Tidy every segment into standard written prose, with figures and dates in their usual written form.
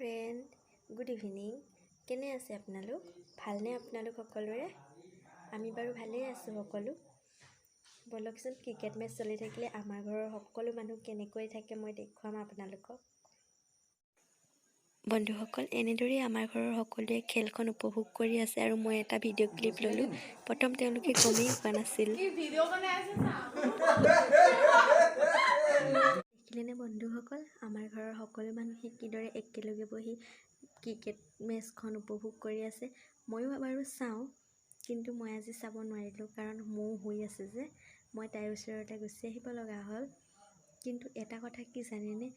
Friend, good evening. কেনে আছে আপোনালোক? ভালনে আপোনালোক সকলোৰে? আমি বাৰু ভালেই আছোঁ সকলো। বলকচোন, ক্ৰিকেট মেচ চলি থাকিলে আমাৰ ঘৰৰ সকলো মানুহ কেনেকৈ থাকে মই দেখুৱাম আপোনালোকক। বন্ধুসকল, এনেদৰেই আমাৰ ঘৰৰ সকলোৱে খেলখন উপভোগ কৰি আছে আৰু মই এটা ভিডিঅ' ক্লিপ ল'লোঁ। প্ৰথম তেওঁলোকে গমেই পোৱা নাছিল। দেখিলেনে বন্ধুসকল, আমাৰ ঘৰৰ সকলো মানুহে কিদৰে একেলগে বহি ক্ৰিকেট মেচখন উপভোগ কৰি আছে। ময়ো বাৰু চাওঁ, কিন্তু মই আজি চাব নোৱাৰিলোঁ কাৰণ মৌ শুই আছে যে মই তাইৰ ওচৰতে গুচি আহিব লগা হ'ল। কিন্তু এটা কথা কি জানেনে,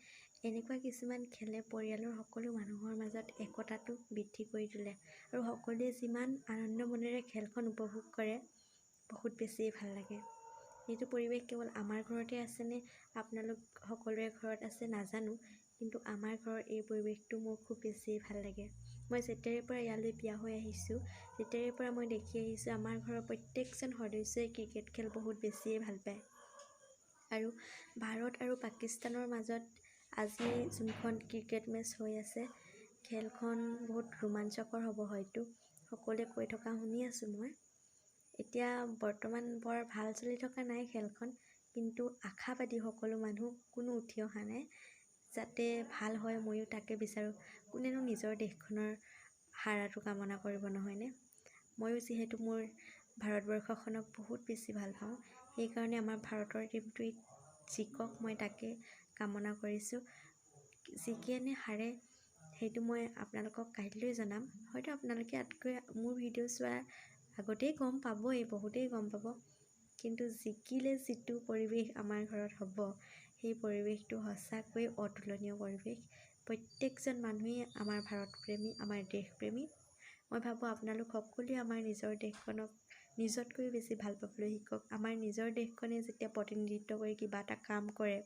এনেকুৱা কিছুমান খেলে পৰিয়ালৰ সকলো মানুহৰ মাজত একতাটো বৃদ্ধি কৰি তোলে আৰু সকলোৱে যিমান আনন্দ মনেৰে খেলখন উপভোগ কৰে বহুত বেছিয়ে ভাল লাগে। এইটো পৰিৱেশ কেৱল আমাৰ ঘৰতে আছেনে আপোনালোক সকলোৰে ঘৰত আছে নাজানো, কিন্তু আমাৰ ঘৰৰ এই পৰিৱেশটো মোৰ খুব বেছি ভাল লাগে। মই যেতিয়াৰে পৰা ইয়ালৈ বিয়া হৈ আহিছোঁ তেতিয়াৰে পৰা মই দেখি আহিছোঁ আমাৰ ঘৰৰ প্ৰত্যেকজন সদস্যই ক্ৰিকেট খেল বহুত বেছিয়ে ভাল পায়। আৰু ভাৰত আৰু পাকিস্তানৰ মাজত আজি যোনখন ক্ৰিকেট মেচ হৈ আছে, খেলখন বহুত ৰোমাঞ্চকৰ হ'ব হয়তো, সকলোৱে কৈ থকা শুনি আছোঁ মই। এতিয়া বৰ্তমান বৰ ভাল চলি থকা নাই খেলখন, কিন্তু আশাবাদী সকলো মানুহ, কোনো উঠি অহা নাই। যাতে ভাল হয় ময়ো তাকে বিচাৰোঁ। কোনেনো নিজৰ দেশখনৰ হাৰাটো কামনা কৰিব নহয়নে? ময়ো যিহেতু মোৰ ভাৰতবৰ্ষখনক বহুত বেছি ভাল পাওঁ, সেইকাৰণে আমাৰ ভাৰতৰ টীমটোৱে জিকক মই তাকে কামনা কৰিছোঁ। জিকে নে হাৰে সেইটো মই আপোনালোকক কাইলৈ জনাম। হয়তো আপোনালোকে ইয়াতকৈ মোৰ ভিডিঅ' চোৱাৰ আগতেই গম পাবই, বহুতেই গম পাব। কিন্তু জিকিলে যিটো পৰিৱেশ আমাৰ ঘৰত হ'ব, সেই পৰিৱেশটো সঁচাকৈ অতুলনীয় পৰিৱেশ। প্ৰত্যেকজন মানুহেই আমাৰ ভাৰতপ্ৰেমী, আমাৰ দেশপ্ৰেমী। মই ভাবোঁ আপোনালোক সকলোৱে আমাৰ নিজৰ দেশখনক নিজতকৈ বেছি ভাল পাবলৈ শিকক। আমাৰ নিজৰ দেশখনে যেতিয়া প্ৰতিনিধিত্ব কৰি কিবা এটা কাম কৰে,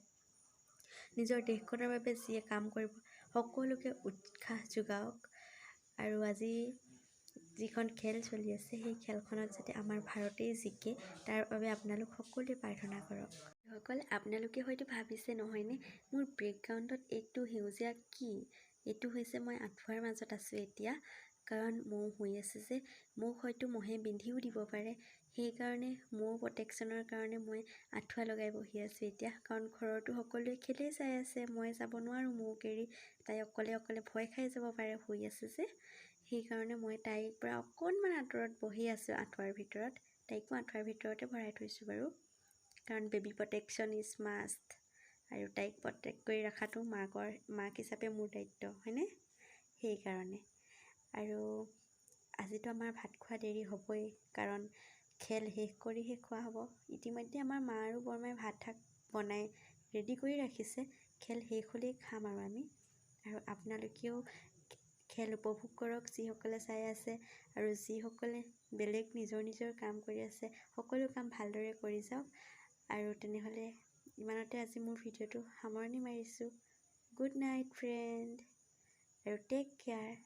নিজৰ দেশখনৰ বাবে যিয়ে কাম কৰিব সকলোকে উৎসাহ যোগাওক। আৰু আজি যিখন খেল চলি আছে সেই খেলখনত যাতে আমাৰ ভাৰতেই জিকে তাৰ বাবে আপোনালোক সকলোৱে প্ৰাৰ্থনা কৰক। সকল আপোনালোকে হয়তো ভাবিছে নহয়নে, মোৰ বেকগ্ৰাউণ্ডত এইটো সেউজীয়া কি? এইটো হৈছে মই আঁঠুৱাৰ মাজত আছোঁ এতিয়া, কাৰণ মৌ শুই আছে যে মোক হয়তো মহে বিন্ধিও দিব পাৰে। সেইকাৰণে মৌ প্ৰটেকশ্যনৰ কাৰণে মই আঁঠুৱা লগাই বহি আছোঁ এতিয়া, কাৰণ ঘৰতো সকলোৱে খেলেই চাই আছে, মই যাব নোৱাৰোঁ মৌক এৰি। তাই অকলে অকলে ভয় খাই যাব পাৰে, শুই আছে যে। সেইকাৰণে মই তাইৰ পৰা অকণমান আঁতৰত বহি আছোঁ আঁঠুৱাৰ ভিতৰত। তাইকো আঁঠুৱাৰ ভিতৰতে ভৰাই থৈছোঁ বাৰু, কাৰণ বেবী প্ৰটেকশ্যন ইজ মাষ্ট। আৰু তাইক প্ৰটেক্ট কৰি ৰখাটো মাক হিচাপে মোৰ দায়িত্ব, হয়নে? সেইকাৰণে আৰু আজিতো আমাৰ ভাত খোৱা দেৰি হ'বই, কাৰণ খেল শেষ কৰিহে খোৱা হ'ব। ইতিমধ্যে আমাৰ মা আৰু বৰমাই ভাত বনাই ৰেডি কৰি ৰাখিছে, খেল শেষ হ'লেই খাম আৰু আমি। আৰু আপোনালোকেও খেল উপভোগ কৰক যিসকলে চাই আছে, আৰু যিসকলে বেলেগ নিজৰ নিজৰ কাম কৰি আছে সকলো কাম ভালদৰে কৰি যাওক। আৰু তেনেহ'লে ইমানতে আজি মোৰ ভিডিঅ'টো সামৰণি মাৰিছোঁ। গুড নাইট ফ্ৰেণ্ড, আৰু টেক কেয়াৰ।